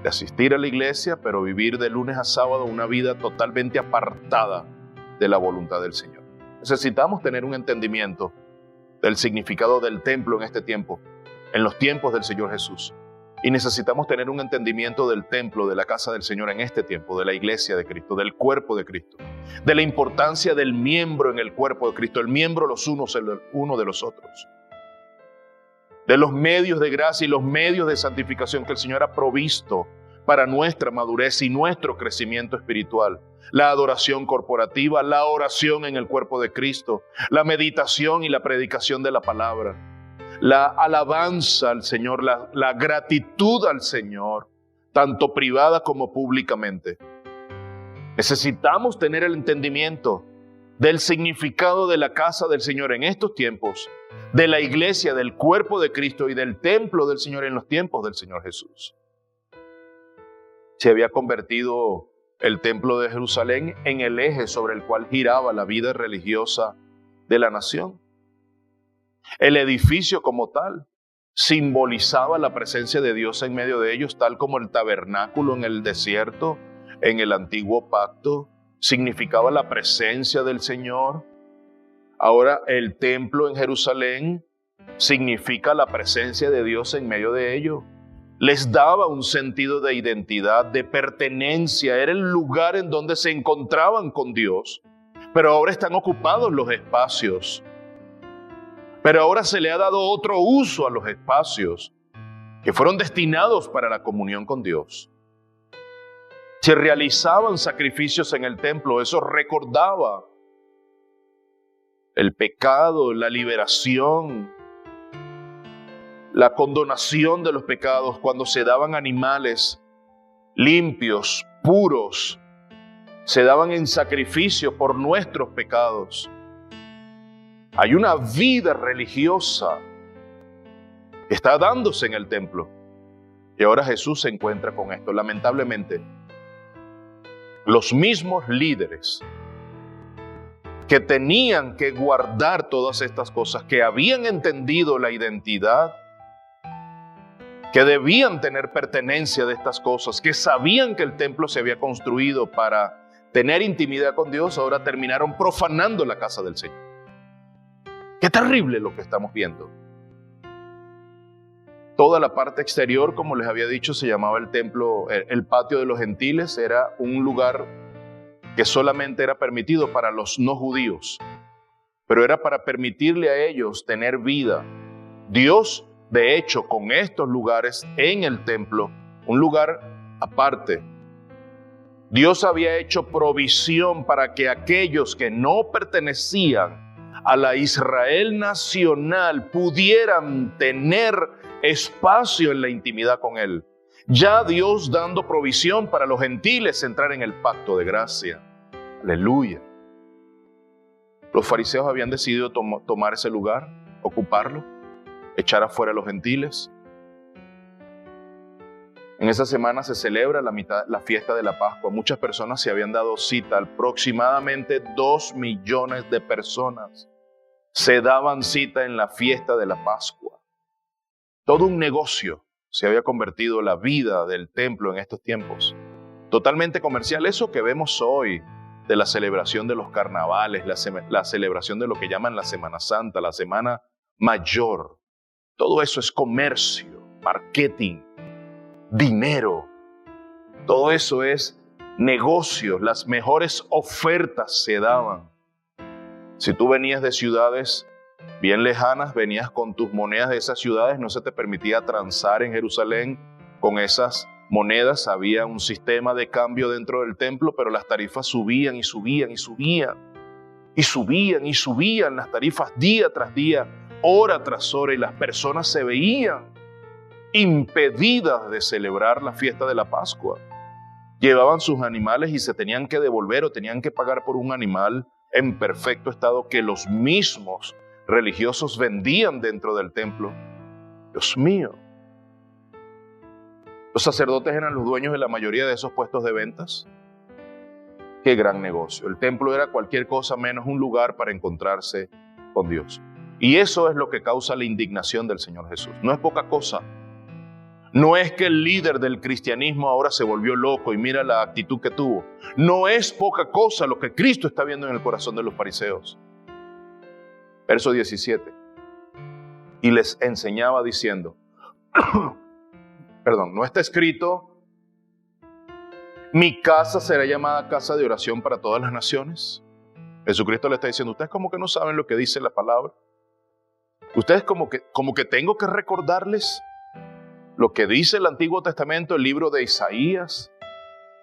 De asistir a la iglesia, pero vivir de lunes a sábado una vida totalmente apartada de la voluntad del Señor. Necesitamos tener un entendimiento del significado del templo en este tiempo, en los tiempos del Señor Jesús. Y necesitamos tener un entendimiento del templo, de la casa del Señor en este tiempo, de la iglesia de Cristo, del cuerpo de Cristo, de la importancia del miembro en el cuerpo de Cristo, el miembro los unos uno de los otros, de los medios de gracia y los medios de santificación que el Señor ha provisto para nuestra madurez y nuestro crecimiento espiritual. La adoración corporativa, la oración en el cuerpo de Cristo, la meditación y la predicación de la palabra, la alabanza al Señor, la gratitud al Señor, tanto privada como públicamente. Necesitamos tener el entendimiento del significado de la casa del Señor en estos tiempos, de la iglesia, del cuerpo de Cristo y del templo del Señor en los tiempos del Señor Jesús. Se había convertido el templo de Jerusalén en el eje sobre el cual giraba la vida religiosa de la nación. El edificio como tal simbolizaba la presencia de Dios en medio de ellos, tal como el tabernáculo en el desierto, en el antiguo pacto, significaba la presencia del Señor. Ahora el templo en Jerusalén significa la presencia de Dios en medio de ellos. Les daba un sentido de identidad, de pertenencia. Era el lugar en donde se encontraban con Dios. Pero ahora están ocupados los espacios. Pero ahora se le ha dado otro uso a los espacios que fueron destinados para la comunión con Dios. Se realizaban sacrificios en el templo. Eso recordaba el pecado, la liberación, la condonación de los pecados cuando se daban animales limpios, puros, se daban en sacrificio por nuestros pecados. Hay una vida religiosa que está dándose en el templo y ahora Jesús se encuentra con esto. Lamentablemente, los mismos líderes que tenían que guardar todas estas cosas, que habían entendido la identidad que debían tener pertenencia de estas cosas, que sabían que el templo se había construido para tener intimidad con Dios, ahora terminaron profanando la casa del Señor. Qué terrible lo que estamos viendo. Toda la parte exterior, como les había dicho, se llamaba el templo, el patio de los gentiles, era un lugar que solamente era permitido para los no judíos, pero era para permitirle a ellos tener vida. Dios, de hecho, con estos lugares en el templo, un lugar aparte, Dios había hecho provisión para que aquellos que no pertenecían a la Israel nacional pudieran tener espacio en la intimidad con Él. Ya Dios dando provisión para los gentiles entrar en el pacto de gracia. Aleluya. Los fariseos habían decidido tomar ese lugar, ocuparlo, echar afuera a los gentiles. En esa semana se celebra la fiesta de la Pascua. Muchas personas se habían dado cita, aproximadamente 2 millones de personas se daban cita en la fiesta de la Pascua. Todo un negocio se había convertido la vida del templo en estos tiempos. Totalmente comercial. Eso que vemos hoy de la celebración de los carnavales, la celebración de lo que llaman la Semana Santa, la Semana Mayor. Todo eso es comercio, marketing, dinero. Todo eso es negocio. Las mejores ofertas se daban. Si tú venías de ciudades bien lejanas, venías con tus monedas de esas ciudades, no se te permitía transar en Jerusalén con esas monedas. Había un sistema de cambio dentro del templo, pero las tarifas subían y subían y subían. Y subían y subían las tarifas día tras día, hora tras hora, y las personas se veían impedidas de celebrar la fiesta de la Pascua. Llevaban sus animales y se tenían que devolver o tenían que pagar por un animal en perfecto estado que los mismos religiosos vendían dentro del templo. Dios mío. Los sacerdotes eran los dueños de la mayoría de esos puestos de ventas. Qué gran negocio. El templo era cualquier cosa menos un lugar para encontrarse con Dios. Y eso es lo que causa la indignación del Señor Jesús. No es poca cosa. No es que el líder del cristianismo ahora se volvió loco y mira la actitud que tuvo. No es poca cosa lo que Cristo está viendo en el corazón de los fariseos. Verso 17. Y les enseñaba diciendo, no está escrito, mi casa será llamada casa de oración para todas las naciones. Jesucristo le está diciendo, ustedes como que no saben lo que dice la palabra. Ustedes como que tengo que recordarles lo que dice el Antiguo Testamento, el libro de Isaías.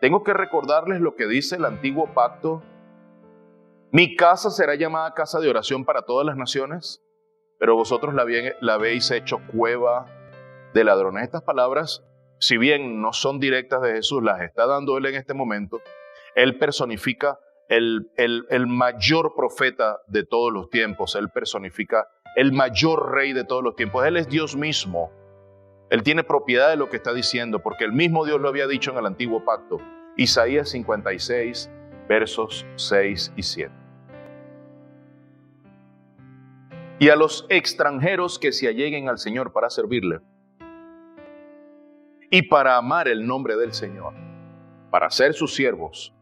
Tengo que recordarles lo que dice el Antiguo Pacto. Mi casa será llamada casa de oración para todas las naciones, pero vosotros la habéis hecho cueva de ladrones. Estas palabras, si bien no son directas de Jesús, las está dando Él en este momento. Él personifica el mayor profeta de todos los tiempos. Él personifica el mayor rey de todos los tiempos. Él es Dios mismo. Él tiene propiedad de lo que está diciendo, porque el mismo Dios lo había dicho en el Antiguo Pacto. Isaías 56, versos 6 y 7. Y a los extranjeros que se alleguen al Señor para servirle y para amar el nombre del Señor, para ser sus siervos,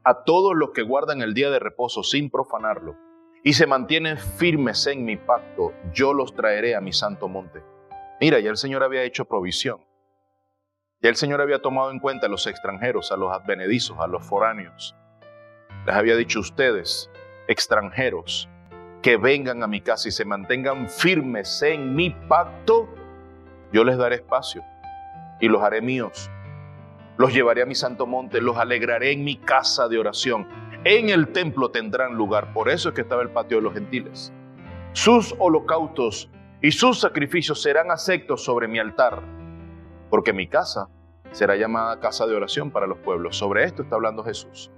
a todos los que guardan el día de reposo sin profanarlo y se mantienen firmes en mi pacto, yo los traeré a mi santo monte. Mira, ya el Señor había hecho provisión. Ya el Señor había tomado en cuenta a los extranjeros, a los advenedizos, a los foráneos. Les había dicho, ustedes, extranjeros, que vengan a mi casa y se mantengan firmes en mi pacto, yo les daré espacio y los haré míos. Los llevaré a mi santo monte, los alegraré en mi casa de oración. En el templo tendrán lugar. Por eso es que estaba el patio de los gentiles. Sus holocaustos y sus sacrificios serán aceptos sobre mi altar, porque mi casa será llamada casa de oración para los pueblos. Sobre esto está hablando Jesús.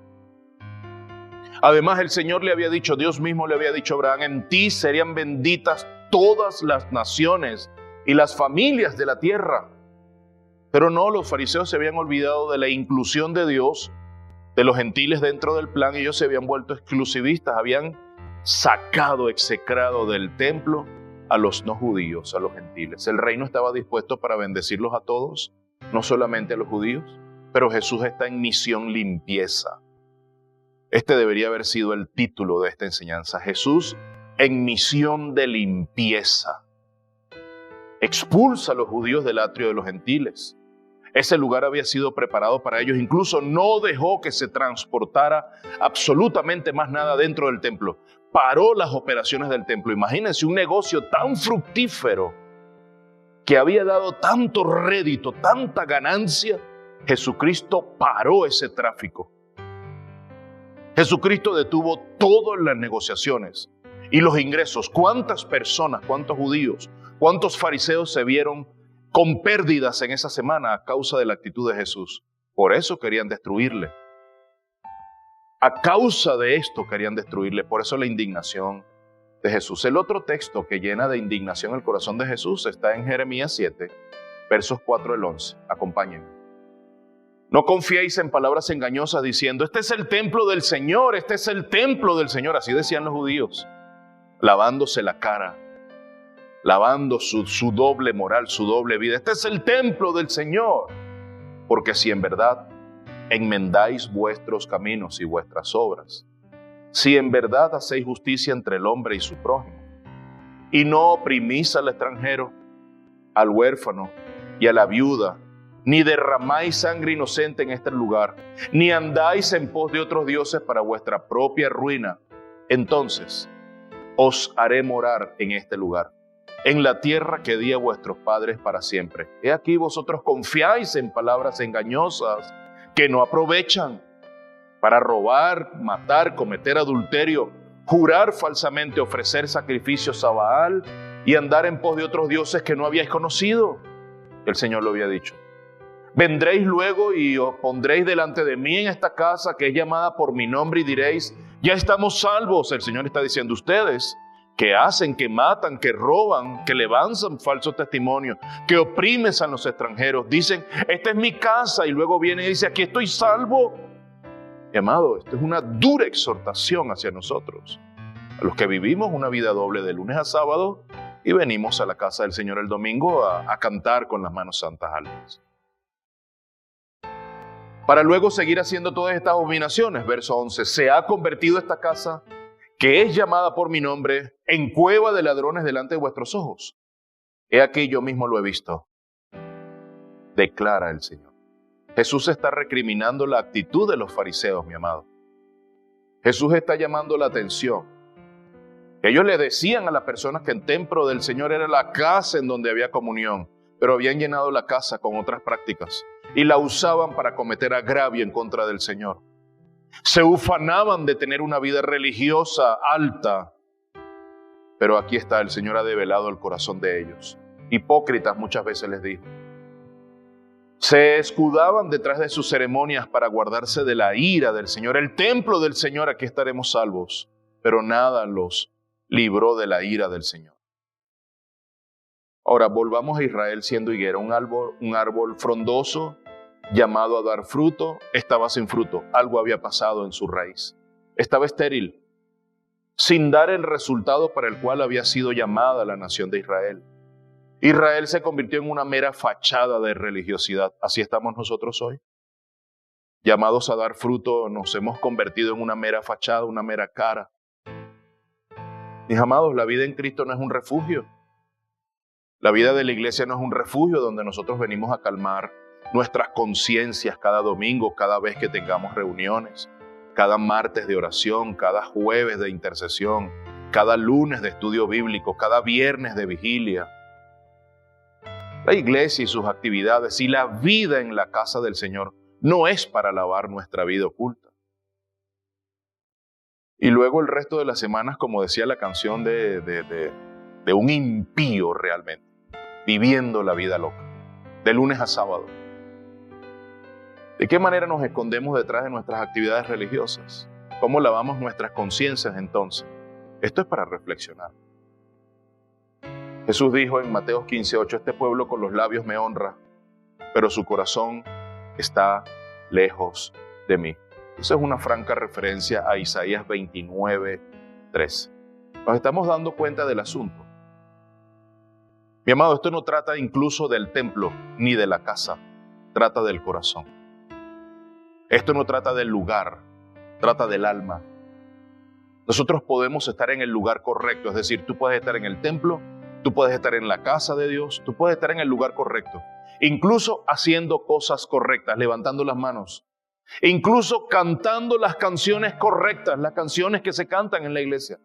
Además, el Señor le había dicho, Dios mismo le había dicho a Abraham, en ti serían benditas todas las naciones y las familias de la tierra. Pero no, los fariseos se habían olvidado de la inclusión de Dios, de los gentiles dentro del plan. Ellos se habían vuelto exclusivistas, habían sacado, execrado del templo a los no judíos, a los gentiles. El reino estaba dispuesto para bendecirlos a todos, no solamente a los judíos, pero Jesús está en misión limpieza. Este debería haber sido el título de esta enseñanza. Jesús en misión de limpieza. Expulsa a los judíos del atrio de los gentiles. Ese lugar había sido preparado para ellos. Incluso no dejó que se transportara absolutamente más nada dentro del templo. Paró las operaciones del templo. Imagínense un negocio tan fructífero que había dado tanto rédito, tanta ganancia. Jesucristo paró ese tráfico. Jesucristo detuvo todas las negociaciones y los ingresos. ¿Cuántas personas, cuántos judíos, cuántos fariseos se vieron con pérdidas en esa semana a causa de la actitud de Jesús? Por eso querían destruirle. A causa de esto querían destruirle. Por eso la indignación de Jesús. El otro texto que llena de indignación el corazón de Jesús está en Jeremías 7, versos 4 al 11. Acompáñenme. No confiéis en palabras engañosas diciendo, este es el templo del Señor, este es el templo del Señor. Así decían los judíos, lavándose la cara, lavando su doble moral, su doble vida. Este es el templo del Señor. Porque si en verdad enmendáis vuestros caminos y vuestras obras, si en verdad hacéis justicia entre el hombre y su prójimo, y no oprimís al extranjero, al huérfano y a la viuda, ni derramáis sangre inocente en este lugar, ni andáis en pos de otros dioses para vuestra propia ruina, entonces os haré morar en este lugar, en la tierra que di a vuestros padres para siempre. He aquí vosotros confiáis en palabras engañosas que no aprovechan, para robar, matar, cometer adulterio, jurar falsamente, ofrecer sacrificios a Baal y andar en pos de otros dioses que no habíais conocido. El Señor lo había dicho. Vendréis luego y os pondréis delante de mí en esta casa que es llamada por mi nombre y diréis, ya estamos salvos. El Señor está diciendo, ustedes que hacen, que matan, que roban, que levantan falsos testimonios, que oprimen a los extranjeros, dicen, esta es mi casa, y luego viene y dice, aquí estoy salvo. Mi amado, esto es una dura exhortación hacia nosotros, a los que vivimos una vida doble de lunes a sábado y venimos a la casa del Señor el domingo a cantar con las manos santas altas. Para luego seguir haciendo todas estas abominaciones. Verso 11, se ha convertido esta casa, que es llamada por mi nombre, en cueva de ladrones delante de vuestros ojos. He aquí yo mismo lo he visto, declara el Señor. Jesús está recriminando la actitud de los fariseos, mi amado. Jesús está llamando la atención. Ellos le decían a las personas que el templo del Señor era la casa en donde había comunión, pero habían llenado la casa con otras prácticas y la usaban para cometer agravio en contra del Señor. Se ufanaban de tener una vida religiosa alta, pero aquí está, el Señor ha develado el corazón de ellos. Hipócritas, muchas veces les dijo. Se escudaban detrás de sus ceremonias para guardarse de la ira del Señor. El templo del Señor, aquí estaremos salvos, pero nada los libró de la ira del Señor. Ahora volvamos a Israel siendo higuera, un árbol frondoso, llamado a dar fruto, estaba sin fruto. Algo había pasado en su raíz. Estaba estéril, sin dar el resultado para el cual había sido llamada la nación de Israel. Israel se convirtió en una mera fachada de religiosidad. Así estamos nosotros hoy. Llamados a dar fruto, nos hemos convertido en una mera fachada, una mera cara. Mis amados, la vida en Cristo no es un refugio. La vida de la iglesia no es un refugio donde nosotros venimos a calmar nuestras conciencias cada domingo, cada vez que tengamos reuniones, cada martes de oración, cada jueves de intercesión, cada lunes de estudio bíblico, cada viernes de vigilia. La iglesia y sus actividades y la vida en la casa del Señor no es para lavar nuestra vida oculta. Y luego el resto de las semanas, como decía la canción de un impío realmente, viviendo la vida loca, de lunes a sábado. ¿De qué manera nos escondemos detrás de nuestras actividades religiosas? ¿Cómo lavamos nuestras conciencias entonces? Esto es para reflexionar. Jesús dijo en Mateo 15:8, este pueblo con los labios me honra, pero su corazón está lejos de mí. Esa es una franca referencia a Isaías 29:13. Nos estamos dando cuenta del asunto. Mi amado, esto no trata incluso del templo ni de la casa, trata del corazón. Esto no trata del lugar, trata del alma. Nosotros podemos estar en el lugar correcto, es decir, tú puedes estar en el templo, tú puedes estar en la casa de Dios, tú puedes estar en el lugar correcto, incluso haciendo cosas correctas, levantando las manos, incluso cantando las canciones correctas, las canciones que se cantan en la iglesia.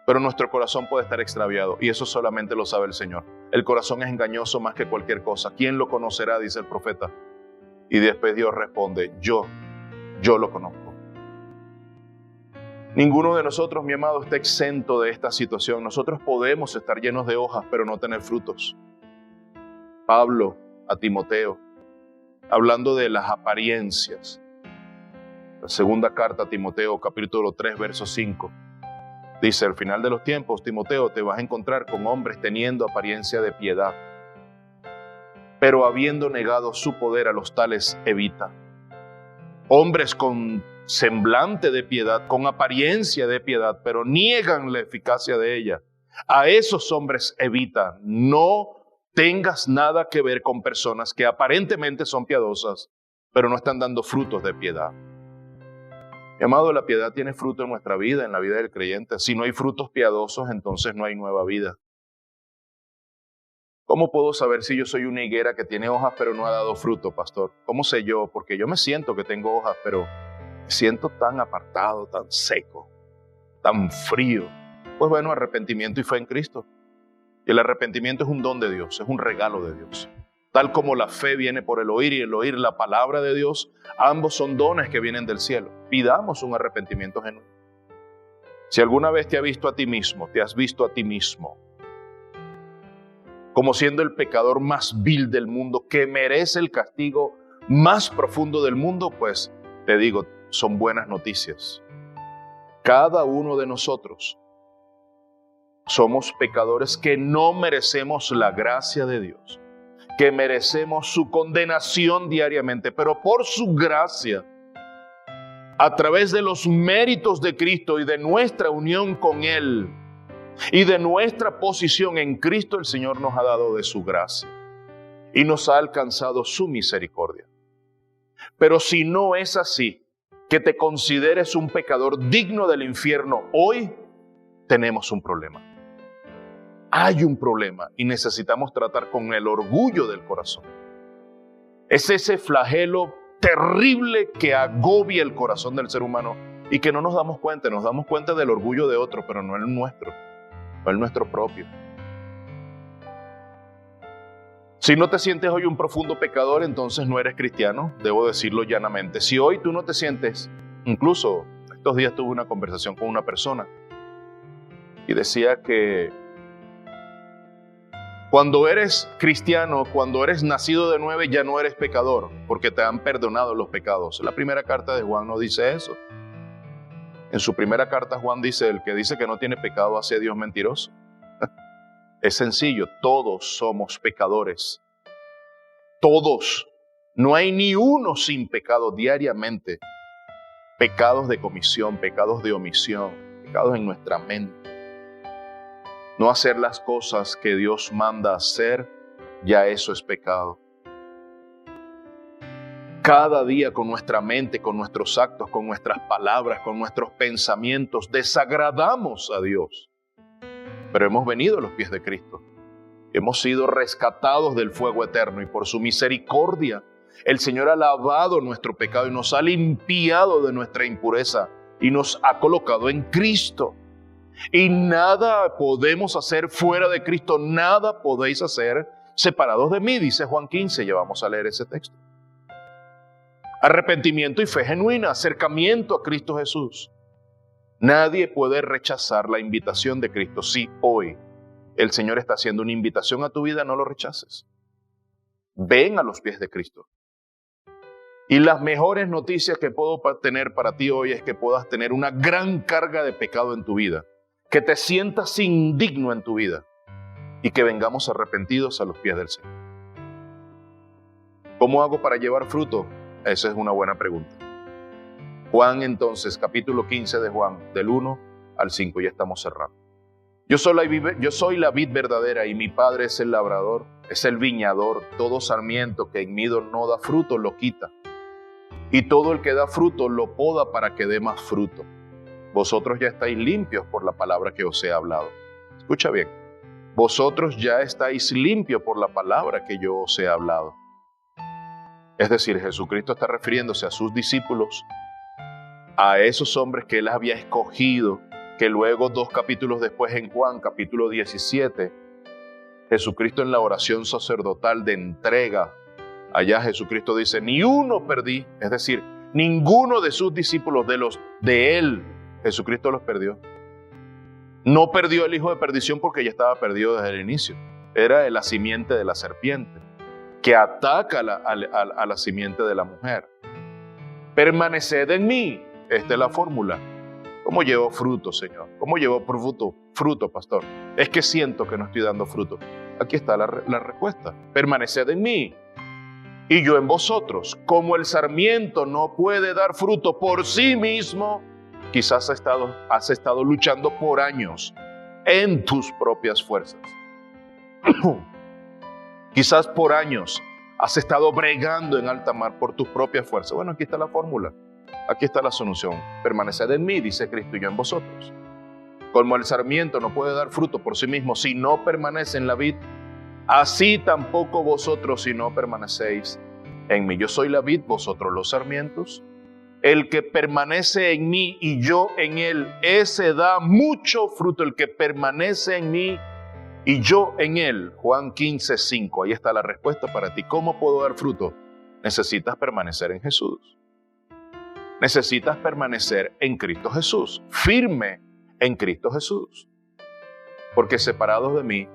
Pero nuestro corazón puede estar extraviado y eso solamente lo sabe el Señor. El corazón es engañoso más que cualquier cosa. ¿Quién lo conocerá?, dice el profeta. Y después Dios responde, yo lo conozco. Ninguno de nosotros, mi amado, está exento de esta situación. Nosotros podemos estar llenos de hojas, pero no tener frutos. Pablo a Timoteo, hablando de las apariencias. La segunda carta a Timoteo, capítulo 3, verso 5. Dice, al final de los tiempos, Timoteo, te vas a encontrar con hombres teniendo apariencia de piedad, pero habiendo negado su poder, a los tales evita. Hombres con semblante de piedad, con apariencia de piedad, pero niegan la eficacia de ella. A esos hombres evita. No tengas nada que ver con personas que aparentemente son piadosas, pero no están dando frutos de piedad. Mi amado, la piedad tiene fruto en nuestra vida, en la vida del creyente. Si no hay frutos piadosos, entonces no hay nueva vida. ¿Cómo puedo saber si yo soy una higuera que tiene hojas pero no ha dado fruto, pastor? ¿Cómo sé yo? Porque yo me siento que tengo hojas, pero me siento tan apartado, tan seco, tan frío. Pues bueno, arrepentimiento y fe en Cristo. Y el arrepentimiento es un don de Dios, es un regalo de Dios. Tal como la fe viene por el oír y el oír la palabra de Dios, ambos son dones que vienen del cielo. Pidamos un arrepentimiento genuino. Si alguna vez te has visto a ti mismo, te has visto a ti mismo como siendo el pecador más vil del mundo, que merece el castigo más profundo del mundo, pues te digo, son buenas noticias. Cada uno de nosotros somos pecadores que no merecemos la gracia de Dios, que merecemos su condenación diariamente, pero por su gracia, a través de los méritos de Cristo y de nuestra unión con Él y de nuestra posición en Cristo, el Señor nos ha dado de su gracia y nos ha alcanzado su misericordia. Pero si no es así, que te consideres un pecador digno del infierno, hoy tenemos un problema. Hay un problema y necesitamos tratar con el orgullo del corazón. Es ese flagelo terrible que agobia el corazón del ser humano y que no nos damos cuenta del orgullo de otro, pero no el nuestro, no el nuestro propio. Si no te sientes hoy un profundo pecador, entonces no eres cristiano, debo decirlo llanamente. Si hoy tú no te sientes, incluso estos días tuve una conversación con una persona y decía que cuando eres cristiano, cuando eres nacido de nuevo, ya no eres pecador, porque te han perdonado los pecados. La primera carta de Juan no dice eso. En su primera carta Juan dice, el que dice que no tiene pecado hace a Dios mentiroso. Es sencillo, todos somos pecadores. Todos. No hay ni uno sin pecado diariamente. Pecados de comisión, pecados de omisión, pecados en nuestra mente. No hacer las cosas que Dios manda hacer, ya eso es pecado. Cada día con nuestra mente, con nuestros actos, con nuestras palabras, con nuestros pensamientos, desagradamos a Dios. Pero hemos venido a los pies de Cristo. Hemos sido rescatados del fuego eterno y por su misericordia el Señor ha lavado nuestro pecado y nos ha limpiado de nuestra impureza y nos ha colocado en Cristo. Y nada podemos hacer fuera de Cristo, nada podéis hacer separados de mí, dice Juan 15, ya vamos a leer ese texto. Arrepentimiento y fe genuina, acercamiento a Cristo Jesús. Nadie puede rechazar la invitación de Cristo. Si hoy el Señor está haciendo una invitación a tu vida, no lo rechaces. Ven a los pies de Cristo. Y las mejores noticias que puedo tener para ti hoy es que puedas tener una gran carga de pecado en tu vida, que te sientas indigno en tu vida y que vengamos arrepentidos a los pies del Señor. ¿Cómo hago para llevar fruto? Esa es una buena pregunta. Juan entonces, capítulo 15 de Juan, del 1 al 5, ya estamos cerrando. Yo soy la vid verdadera y mi Padre es el labrador, es el viñador. Todo sarmiento que en mí no da fruto lo quita, y todo el que da fruto lo poda para que dé más fruto. Vosotros ya estáis limpios por la palabra que os he hablado. Escucha bien. Vosotros ya estáis limpios por la palabra que yo os he hablado. Es decir, Jesucristo está refiriéndose a sus discípulos, a esos hombres que Él había escogido, que luego 2 capítulos después en Juan, capítulo 17, Jesucristo en la oración sacerdotal de entrega, allá Jesucristo dice, ni uno perdí, es decir, ninguno de sus discípulos, de Él, Jesucristo los perdió. No perdió el hijo de perdición porque ya estaba perdido desde el inicio. Era la simiente de la serpiente, que ataca a la simiente de la mujer. Permaneced en mí. Esta es la fórmula. ¿Cómo llevo fruto, Señor? ¿Cómo llevo fruto, pastor? Es que siento que no estoy dando fruto. Aquí está la respuesta. Permaneced en mí y yo en vosotros. Como el sarmiento no puede dar fruto por sí mismo, quizás has estado luchando por años en tus propias fuerzas. Quizás por años has estado bregando en alta mar por tus propias fuerzas. Bueno, aquí está la fórmula. Aquí está la solución. Permaneced en mí, dice Cristo, y yo en vosotros. Como el sarmiento no puede dar fruto por sí mismo si no permanece en la vid, así tampoco vosotros si no permanecéis en mí. Yo soy la vid, vosotros los sarmientos. El que permanece en mí y yo en él, ese da mucho fruto. El que permanece en mí y yo en él. Juan 15:5. Ahí está la respuesta para ti. ¿Cómo puedo dar fruto? Necesitas permanecer en Jesús. Necesitas permanecer en Cristo Jesús, firme en Cristo Jesús. Porque separados de mí,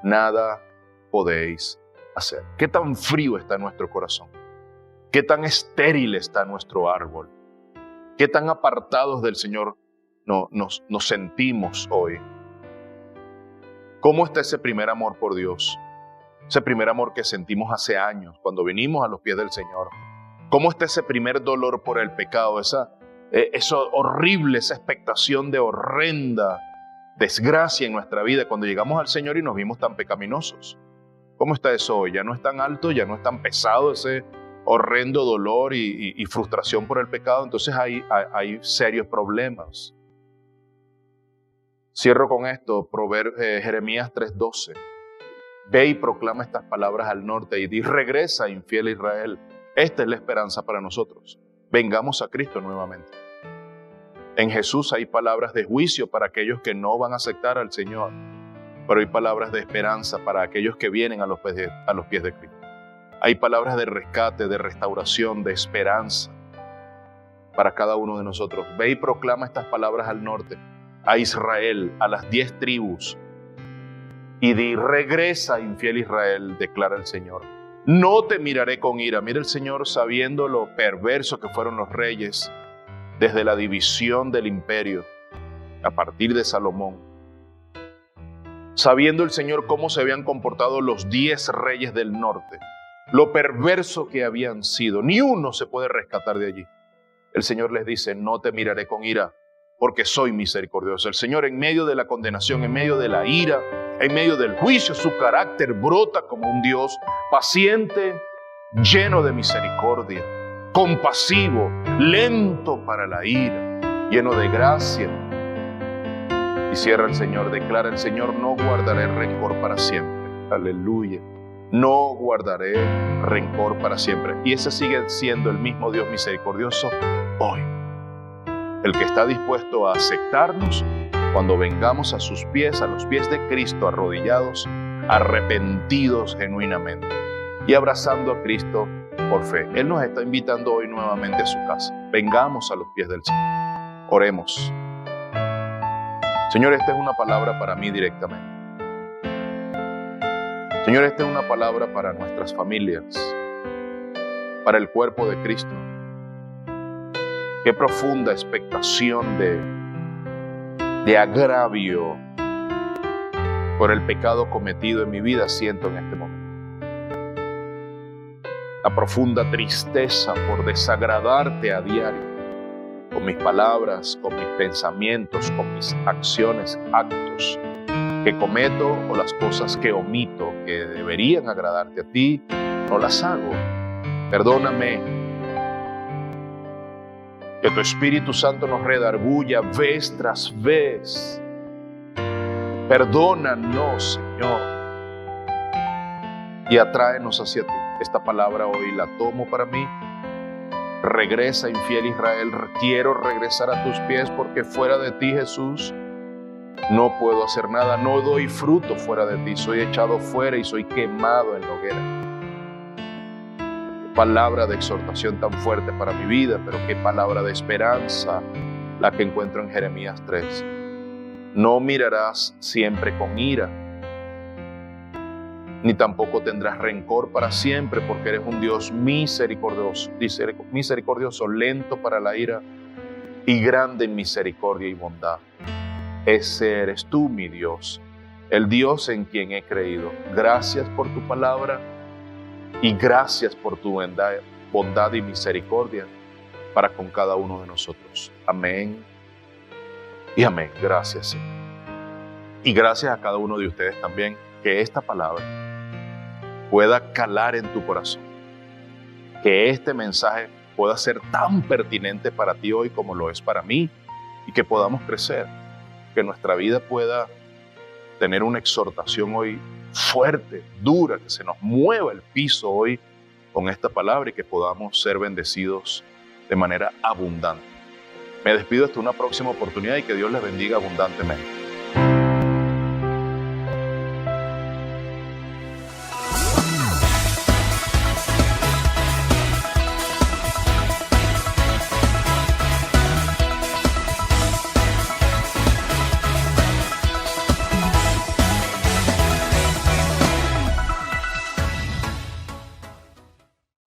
nada podéis hacer. ¿Qué tan frío está nuestro corazón? ¿Qué tan estéril está nuestro árbol? ¿Qué tan apartados del Señor nos sentimos hoy? ¿Cómo está ese primer amor por Dios? Ese primer amor que sentimos hace años, cuando vinimos a los pies del Señor. ¿Cómo está ese primer dolor por el pecado? Eso horrible, esa expectación de horrenda desgracia en nuestra vida cuando llegamos al Señor y nos vimos tan pecaminosos. ¿Cómo está eso hoy? Ya no es tan alto, ya no es tan pesado ese horrendo dolor y frustración por el pecado. Entonces hay serios problemas. Cierro con esto, Jeremías 3:12. Ve y proclama estas palabras al norte y di, regresa, infiel Israel. Esta es la esperanza para nosotros. Vengamos a Cristo nuevamente. En Jesús hay palabras de juicio para aquellos que no van a aceptar al Señor, pero hay palabras de esperanza para aquellos que vienen a los pies de Cristo. Hay palabras de rescate, de restauración, de esperanza para cada uno de nosotros. Ve y proclama estas palabras al norte, a Israel, a las 10 tribus, y di, regresa, infiel Israel, declara el Señor. No te miraré con ira. Mira el Señor, sabiendo lo perverso que fueron los reyes desde la división del imperio a partir de Salomón. Sabiendo el Señor cómo se habían comportado los 10 reyes del norte, lo perverso que habían sido. Ni uno se puede rescatar de allí. El Señor les dice, no te miraré con ira, porque soy misericordioso. El Señor, en medio de la condenación, en medio de la ira, en medio del juicio, su carácter brota como un Dios paciente, lleno de misericordia, compasivo, lento para la ira, lleno de gracia. Y cierra el Señor, declara el Señor, no guardaré rencor para siempre. Aleluya. No guardaré rencor para siempre. Y ese sigue siendo el mismo Dios misericordioso hoy. El que está dispuesto a aceptarnos cuando vengamos a sus pies, a los pies de Cristo, arrodillados, arrepentidos genuinamente y abrazando a Cristo por fe. Él nos está invitando hoy nuevamente a su casa. Vengamos a los pies del Señor. Oremos. Señor, esta es una palabra para mí directamente. Señor, esta es una palabra para nuestras familias, para el cuerpo de Cristo. Qué profunda expectación de agravio por el pecado cometido en mi vida siento en este momento. La profunda tristeza por desagradarte a diario, con mis palabras, con mis pensamientos, con mis acciones, actos que cometo o las cosas que omito, que deberían agradarte a ti, no las hago. Perdóname. Que tu Espíritu Santo nos redarguya vez tras vez. Perdónanos, Señor, y atráenos hacia ti. Esta palabra hoy la tomo para mí. Regresa, infiel Israel, quiero regresar a tus pies porque fuera de ti, Jesús, no puedo hacer nada, no doy fruto fuera de ti, soy echado fuera y soy quemado en la hoguera. Qué palabra de exhortación tan fuerte para mi vida, pero qué palabra de esperanza la que encuentro en Jeremías 3. No mirarás siempre con ira, ni tampoco tendrás rencor para siempre, porque eres un Dios misericordioso, lento para la ira y grande en misericordia y bondad. Ese eres tú, mi Dios, el Dios en quien he creído. Gracias por tu palabra y gracias por tu bondad y misericordia para con cada uno de nosotros. Amén y amén. Gracias, Señor. Y gracias a cada uno de ustedes también, que esta palabra pueda calar en tu corazón, que este mensaje pueda ser tan pertinente para ti hoy como lo es para mí, y que podamos crecer, que nuestra vida pueda tener una exhortación hoy fuerte, dura, que se nos mueva el piso hoy con esta palabra y que podamos ser bendecidos de manera abundante. Me despido hasta una próxima oportunidad y que Dios les bendiga abundantemente.